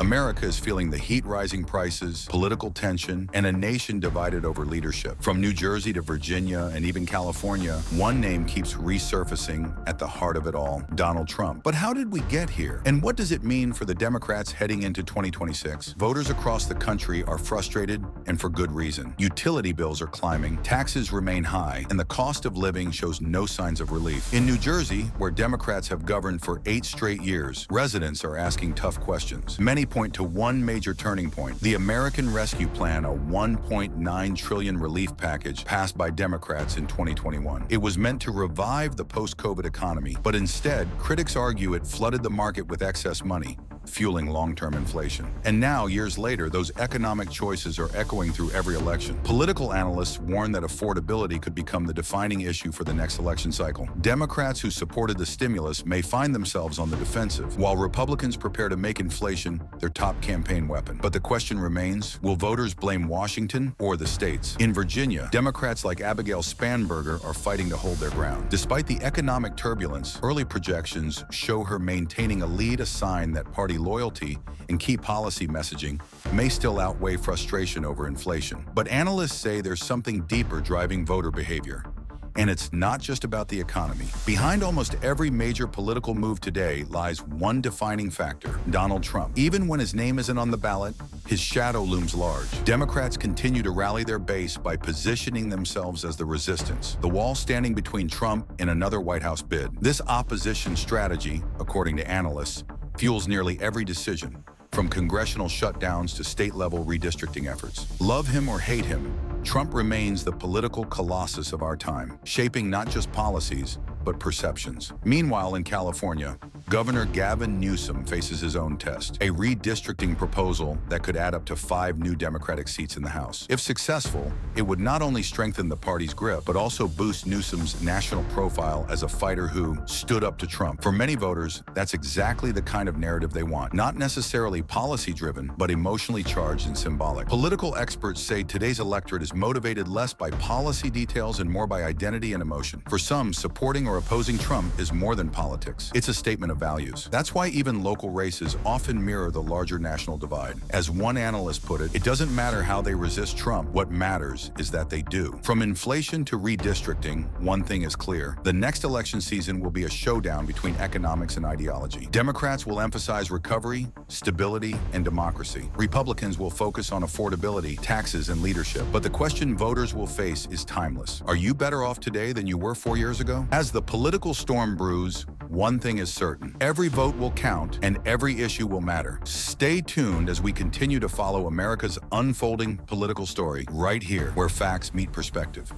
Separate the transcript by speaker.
Speaker 1: America is feeling the heat, rising prices, political tension, and a nation divided over leadership. From New Jersey to Virginia and even California, one name keeps resurfacing at the heart of it all: Donald Trump. But how did we get here? And what does it mean for the Democrats heading into 2026? Voters across the country are frustrated, and for good reason. Utility bills are climbing, taxes remain high, and the cost of living shows no signs of relief. In New Jersey, where Democrats have governed for 8 straight years, residents are asking tough questions. Many point to one major turning point: the American Rescue Plan, a $1.9 trillion relief package passed by Democrats in 2021. It was meant to revive the post-COVID economy, but instead, critics argue it flooded the market with excess money, fueling long-term inflation. And now, years later, those economic choices are echoing through every election. Political analysts warn that affordability could become the defining issue for the next election cycle. Democrats who supported the stimulus may find themselves on the defensive, while Republicans prepare to make inflation their top campaign weapon. But the question remains, will voters blame Washington or the states? In Virginia, Democrats like Abigail Spanberger are fighting to hold their ground. Despite the economic turbulence, early projections show her maintaining a lead, a sign that party loyalty and key policy messaging may still outweigh frustration over inflation. But analysts say there's something deeper driving voter behavior. And it's not just about the economy. Behind almost every major political move today lies one defining factor: Donald Trump. Even when his name isn't on the ballot, his shadow looms large. Democrats continue to rally their base by positioning themselves as the resistance, the wall standing between Trump and another White House bid. This opposition strategy, according to analysts, fuels nearly every decision, from congressional shutdowns to state-level redistricting efforts. Love him or hate him, Trump remains the political colossus of our time, shaping not just policies, but perceptions. Meanwhile, in California, Governor Gavin Newsom faces his own test: a redistricting proposal that could add up to 5 new Democratic seats in the House. If successful, it would not only strengthen the party's grip, but also boost Newsom's national profile as a fighter who stood up to Trump. For many voters, that's exactly the kind of narrative they want. Not necessarily policy-driven, but emotionally charged and symbolic. Political experts say today's electorate is motivated less by policy details and more by identity and emotion. For some, supporting or opposing Trump is more than politics. It's a statement of values. That's why even local races often mirror the larger national divide. As one analyst put it doesn't matter how they resist Trump. What matters is that they do. From inflation to redistricting, one thing is clear: the next election season will be a showdown between economics and ideology. Democrats will emphasize recovery, stability, and democracy. Republicans will focus on affordability, taxes, and leadership. But the question voters will face is timeless: are you better off today than you were 4 years ago? As the political storm brews, one thing is certain: every vote will count and every issue will matter. Stay tuned as we continue to follow America's unfolding political story right here, where facts meet perspective.